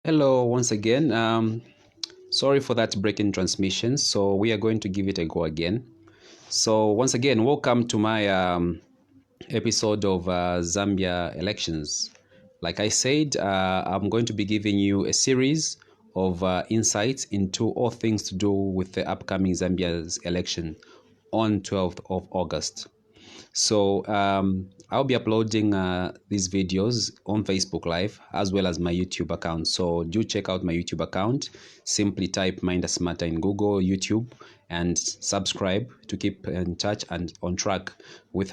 Hello, once again. Sorry for that break in transmission. So we are going to give it a go again. So once again, welcome to my episode of Zambia elections. Like I said, I'm going to be giving you a series of insights into all things to do with the upcoming Zambia's election on 12th of August. So I'll be uploading these videos on Facebook Live as well as my YouTube account. So do check out my YouTube account. Simply type Mainda Simataa in Google, YouTube, and subscribe to keep in touch and on track with.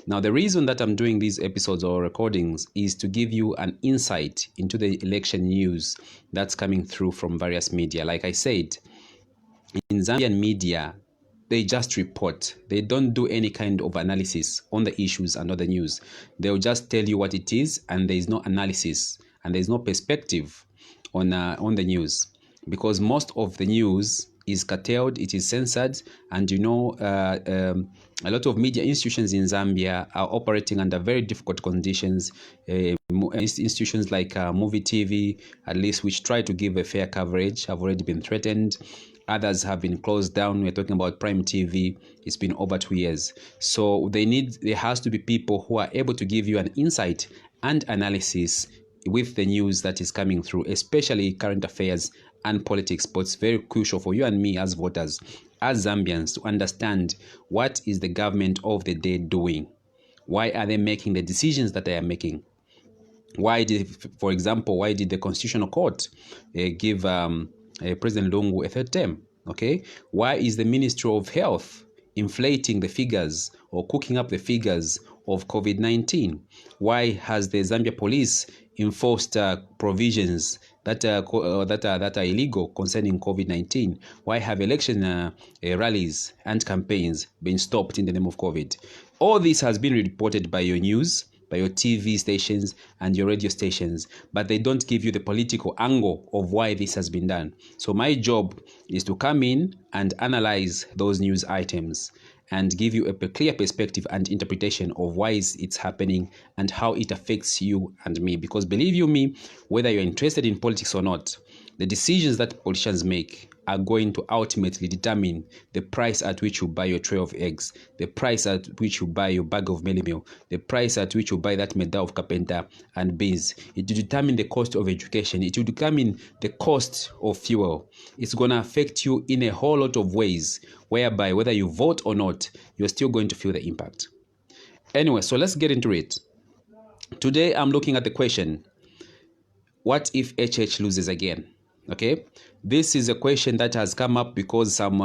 Now, the reason that I'm doing these episodes or recordings is to give you an insight into the election news that's coming through from various media. Like I said, in Zambian media, they just report. They don't do any kind of analysis on the issues and other news. They'll just tell you what it is, and there is no analysis and there is no perspective on the news, because most of the news is curtailed, it is censored, and a lot of media institutions in Zambia are operating under very difficult conditions. Institutions like Movie TV, at least, which try to give a fair coverage, have already been threatened. Others have been closed down. We're talking about Prime TV. It's been over 2 years. So there has to be people who are able to give you an insight and analysis with the news that is coming through, especially current affairs and politics. But it's very crucial for you and me as voters, as Zambians, to understand what is the government of the day doing. Why are they making the decisions that they are making? For example, why did the Constitutional Court give President Lungu a third term? Okay, why is the Ministry of Health inflating the figures or cooking up the figures of COVID-19? Why has the Zambia police enforced provisions that are illegal concerning COVID-19? Why have election rallies and campaigns been stopped in the name of COVID? All this has been reported by your news, by your TV stations and your radio stations, but they don't give you the political angle of why this has been done. So my job is to come in and analyze those news items and give you a clear perspective and interpretation of why it's happening and how it affects you and me. Because believe you me, whether you're interested in politics or not, the decisions that politicians make are going to ultimately determine the price at which you buy your tray of eggs, the price at which you buy your bag of meal, the price at which you buy that medal of carpenter and beans. It will determine the cost of education. It will determine the cost of fuel. It's going to affect you in a whole lot of ways, whereby whether you vote or not, you're still going to feel the impact. Anyway, so let's get into it. Today, I'm looking at the question, what if HH loses again? Okay, this is a question that has come up because some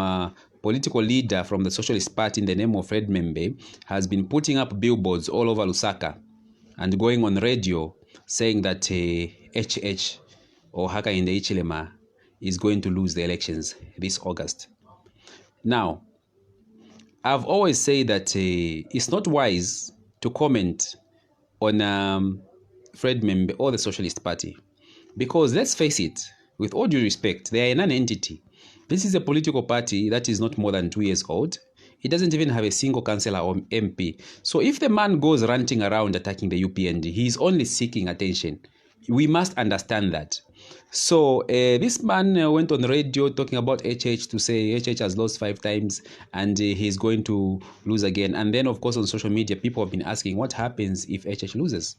political leader from the Socialist Party in the name of Fred Membe has been putting up billboards all over Lusaka and going on radio saying that HH or Hakainde Hichilema is going to lose the elections this August. Now, I've always said that it's not wise to comment on Fred Membe or the Socialist Party, because let's face it, with all due respect, they are a non-entity. This is a political party that is not more than 2 years old. It doesn't even have a single councillor or MP. So if the man goes ranting around attacking the UPND, he's only seeking attention. We must understand that. So this man went on radio talking about HH to say HH has lost 5 times and he's going to lose again. And then, of course, on social media, people have been asking what happens if HH loses.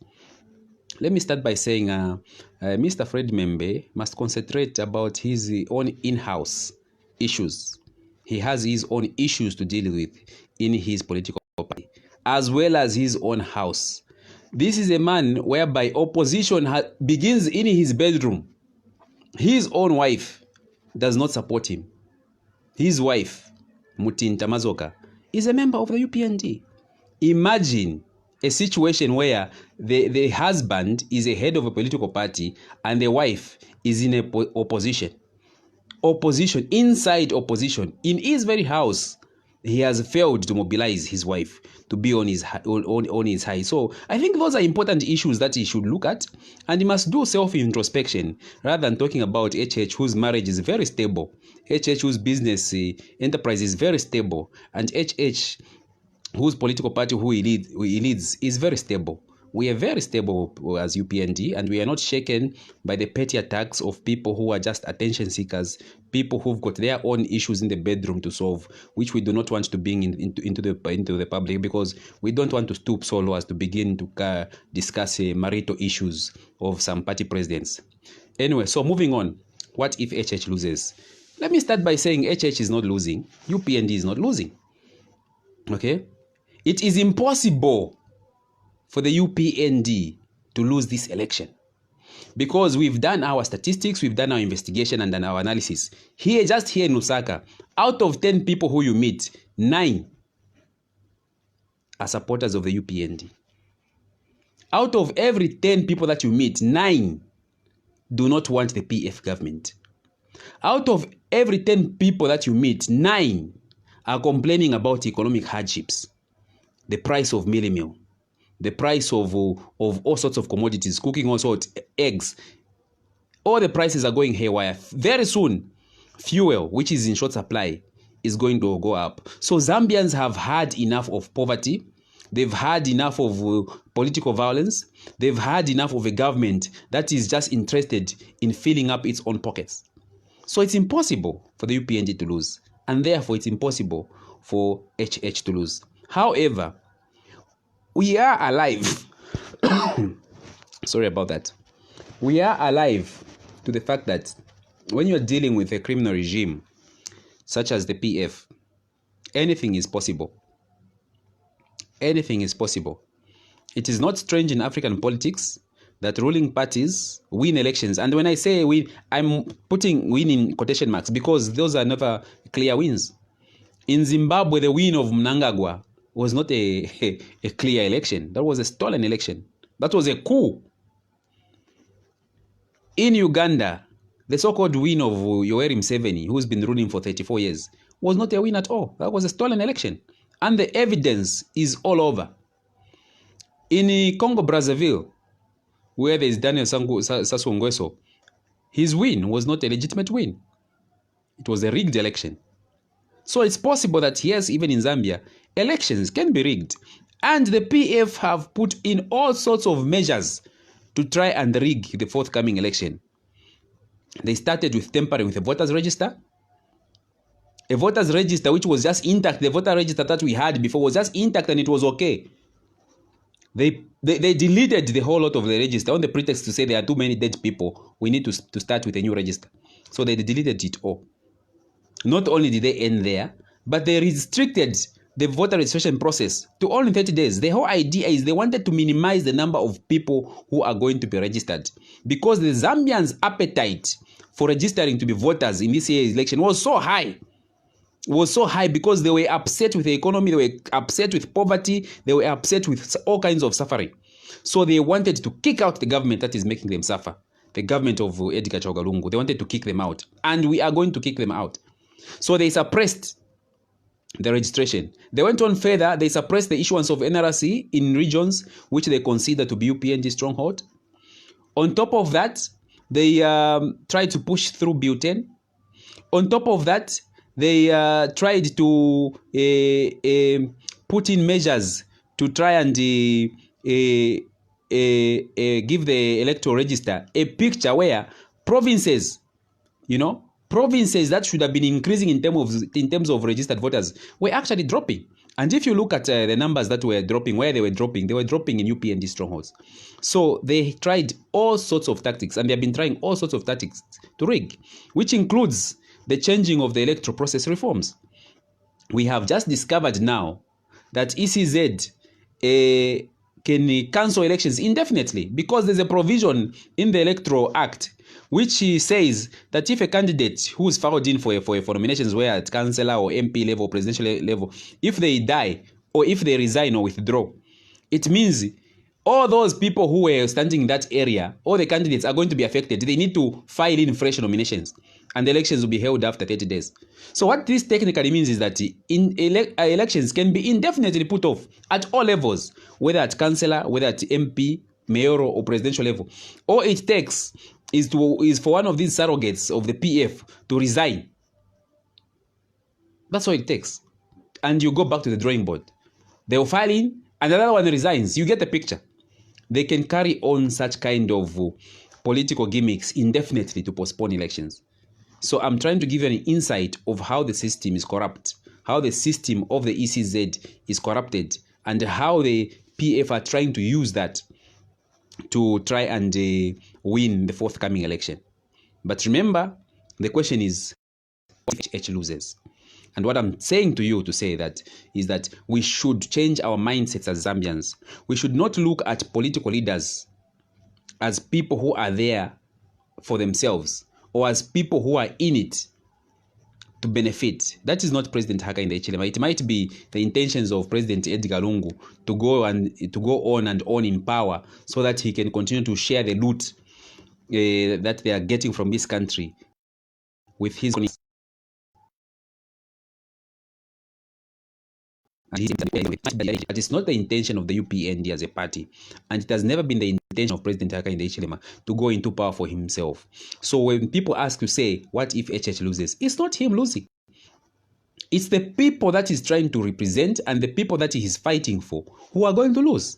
Let me start by saying Mr. Fred Membe must concentrate about his own in-house issues. He has his own issues to deal with in his political party, as well as his own house. This is a man whereby opposition begins in his bedroom. His own wife does not support him. His wife, Mutinta Mazoka, is a member of the UPND. Imagine a situation where the husband is a head of a political party and the wife is in opposition. Opposition, inside opposition. In his very house, he has failed to mobilize his wife to be on his high. So I think those are important issues that he should look at, and he must do self-introspection rather than talking about HH, whose marriage is very stable, HH, whose business enterprise is very stable, and HH, whose political party who he leads is very stable. We are very stable as UPND, and we are not shaken by the petty attacks of people who are just attention seekers, people who've got their own issues in the bedroom to solve, which we do not want to bring into the public, because we don't want to stoop so low as to begin to discuss marital issues of some party presidents. Anyway, so moving on. What if HH loses? Let me start by saying HH is not losing. UPND is not losing. Okay? It is impossible for the UPND to lose this election, because we've done our statistics, we've done our investigation and done our analysis. Just here in Lusaka, out of 10 people who you meet, 9 are supporters of the UPND. Out of every 10 people that you meet, 9 do not want the PF government. Out of every 10 people that you meet, 9 are complaining about economic hardships, the price of meal, the price of all sorts of commodities, cooking also eggs. All the prices are going haywire. Very soon, fuel, which is in short supply, is going to go up. So Zambians have had enough of poverty. They've had enough of political violence. They've had enough of a government that is just interested in filling up its own pockets. So it's impossible for the UPND to lose, and therefore it's impossible for HH to lose. However, we are alive. Sorry about that. We are alive to the fact that when you're dealing with a criminal regime such as the PF, anything is possible. Anything is possible. It is not strange in African politics that ruling parties win elections. And when I say win, I'm putting win in quotation marks, because those are never clear wins. In Zimbabwe, the win of Mnangagwa was not a clear election. That was a stolen election. That was a coup. In Uganda, the so-called win of Yoweri Museveni, who's been ruling for 34 years, was not a win at all. That was a stolen election. And the evidence is all over. In Congo-Brazzaville, where there is Daniel Sassou Nguesso, his win was not a legitimate win. It was a rigged election. So it's possible that, yes, even in Zambia, elections can be rigged. And the PF have put in all sorts of measures to try and rig the forthcoming election. They started with tampering with the voters register. A voters register which was just intact. The voter register that we had before was just intact and it was okay. They deleted the whole lot of the register on the pretext to say there are too many dead people. We need to start with a new register. So they deleted it all. Not only did they end there, but they restricted the voter registration process to only 30 days. The whole idea is they wanted to minimize the number of people who are going to be registered, because the Zambians' appetite for registering to be voters in this year's election was so high. It was so high because they were upset with the economy, they were upset with poverty, they were upset with all kinds of suffering. So they wanted to kick out the government that is making them suffer, the government of Edgar Chaugalungu. They wanted to kick them out, and we are going to kick them out. So they suppressed the registration. They went on further. They suppressed the issuance of NRC in regions which they consider to be UPND stronghold. On top of that, they tried to push through butane. On top of that, they tried to put in measures to try and give the electoral register a picture where provinces, provinces that should have been increasing in terms of registered voters were actually dropping. And if you look at the numbers that were dropping, where they were dropping in UPND strongholds. So they tried all sorts of tactics, and they have been trying all sorts of tactics to rig, which includes the changing of the electoral process reforms. We have just discovered now that ECZ can cancel elections indefinitely, because there's a provision in the Electoral Act which says that if a candidate who is filed in for nominations, where at councillor or MP level, presidential level, if they die or if they resign or withdraw, it means all those people who were standing in that area, all the candidates are going to be affected. They need to file in fresh nominations, and the elections will be held after 30 days. So what this technically means is that elections can be indefinitely put off at all levels, whether at councillor, whether at MP, mayoral or presidential level. All it takes is for one of these surrogates of the PF to resign. That's all it takes. And you go back to the drawing board. They will file in, and another one resigns. You get the picture. They can carry on such kind of political gimmicks indefinitely to postpone elections. So I'm trying to give you an insight of how the system is corrupt, how the system of the ECZ is corrupted, and how the PF are trying to use that to try and win the forthcoming election. But remember, the question is, if HH loses? And what I'm saying to you to say that is that we should change our mindsets as Zambians. We should not look at political leaders as people who are there for themselves or as people who are in it to benefit. That is not President Hakainde Hichilema. It might be the intentions of President Edgar Lungu to go on and on in power so that he can continue to share the loot that they are getting from this country with his own. But it's not the intention of the UPND as a party, and it has never been the intention of President Hakainde Hichilema to go into power for himself. So when people ask to say, what if HH loses? It's not him losing. It's the people that he's trying to represent and the people that he is fighting for who are going to lose.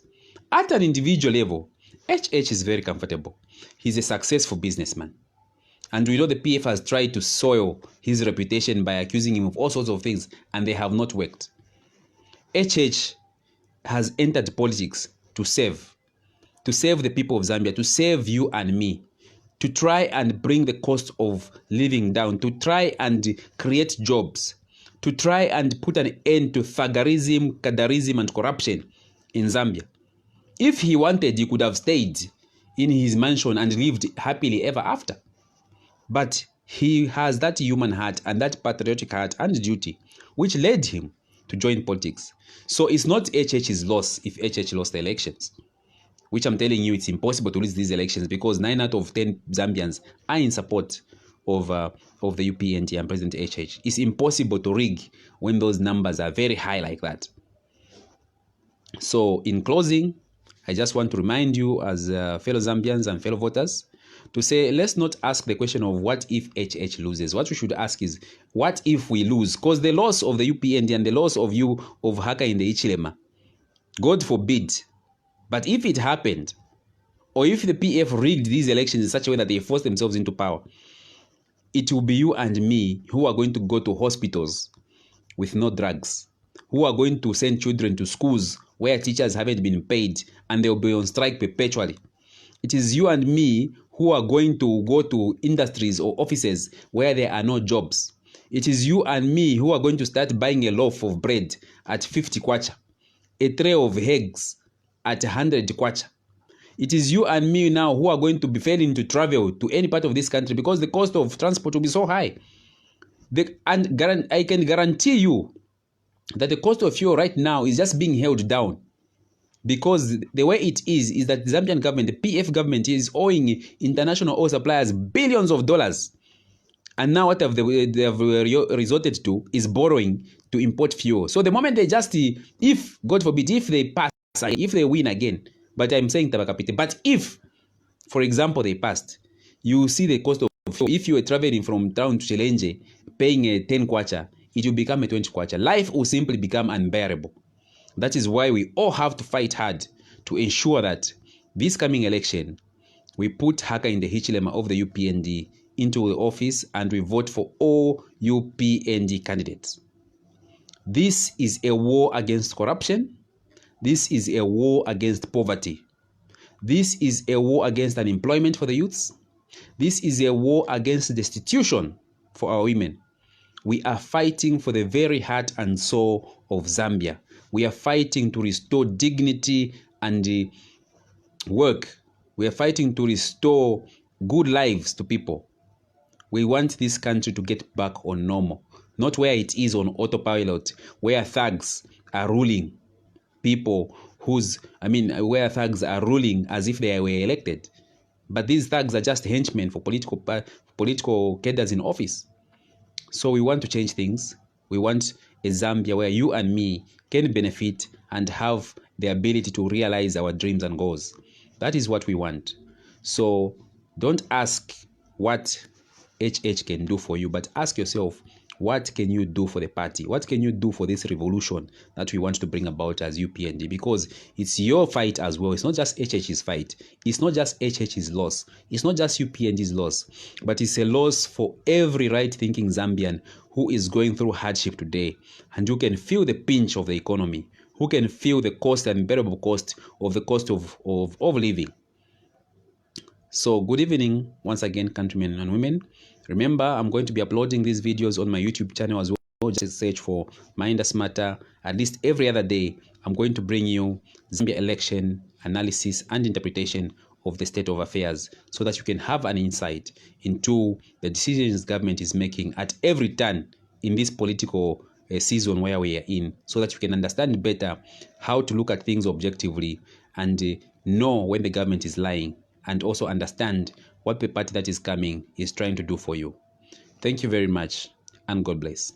At an individual level, HH is very comfortable. He's a successful businessman. And we know the PF has tried to soil his reputation by accusing him of all sorts of things, and they have not worked. HH has entered politics to save the people of Zambia, to save you and me, to try and bring the cost of living down, to try and create jobs, to try and put an end to thuggerism, cadarism, and corruption in Zambia. If he wanted, he could have stayed in his mansion and lived happily ever after. But he has that human heart and that patriotic heart and duty, which led him to join politics. So it's not HH's loss if HH lost the elections, which I'm telling you, it's impossible to lose these elections because 9 out of 10 Zambians are in support of the UPND and President HH. It's impossible to rig when those numbers are very high like that. So in closing, I just want to remind you as fellow Zambians and fellow voters to say, let's not ask the question of what if HH loses. What we should ask is, what if we lose? Because the loss of the UPND and the loss of you, of Hakainde Hichilema, God forbid, but if it happened, or if the PF rigged these elections in such a way that they forced themselves into power, it will be you and me who are going to go to hospitals with no drugs, who are going to send children to schools where teachers haven't been paid and they'll be on strike perpetually. It is you and me who are going to go to industries or offices where there are no jobs. It is you and me who are going to start buying a loaf of bread at 50 kwacha, a tray of eggs at 100 kwacha. It is you and me now who are going to be failing to travel to any part of this country because the cost of transport will be so high. I can guarantee you that the cost of fuel right now is just being held down because the way it is that the Zambian government, the PF government, is owing international oil suppliers billions of dollars. And now what they have resorted to is borrowing to import fuel. So the moment they just, if, God forbid, if they pass, if they win again, but I'm saying Tabakapite, but if, for example, they passed, you see the cost of fuel. If you were traveling from town to Challenge, paying a 10 kwacha, it will become a 20 kwacha. Life will simply become unbearable. That is why we all have to fight hard to ensure that this coming election, we put Hakainde Hichilema of the UPND into the office and we vote for all UPND candidates. This is a war against corruption. This is a war against poverty. This is a war against unemployment for the youths. This is a war against destitution for our women. We are fighting for the very heart and soul of Zambia. We are fighting to restore dignity and work. We are fighting to restore good lives to people. We want this country to get back on normal, not where it is on autopilot, where thugs are ruling people where thugs are ruling as if they were elected. But these thugs are just henchmen for political cadres in office. So we want to change things. We want a Zambia where you and me can benefit and have the ability to realize our dreams and goals. That is what we want. So don't ask what HH can do for you, but ask yourself, what can you do for the party? What can you do for this revolution that we want to bring about as UPND? Because it's your fight as well. It's not just HH's fight. It's not just HH's loss. It's not just UPND's loss, but it's a loss for every right-thinking Zambian who is going through hardship today and who can feel the pinch of the economy, who can feel the cost and bearable cost of the cost of living. So good evening once again, countrymen and women. Remember, I'm going to be uploading these videos on my YouTube channel as well. Just search for Mainda Simataa. At least every other day, I'm going to bring you Zambia election analysis and interpretation of the state of affairs so that you can have an insight into the decisions government is making at every turn in this political season where we are in, so that you can understand better how to look at things objectively and know when the government is lying, and also understand what the party that is coming is trying to do for you. Thank you very much, and God bless.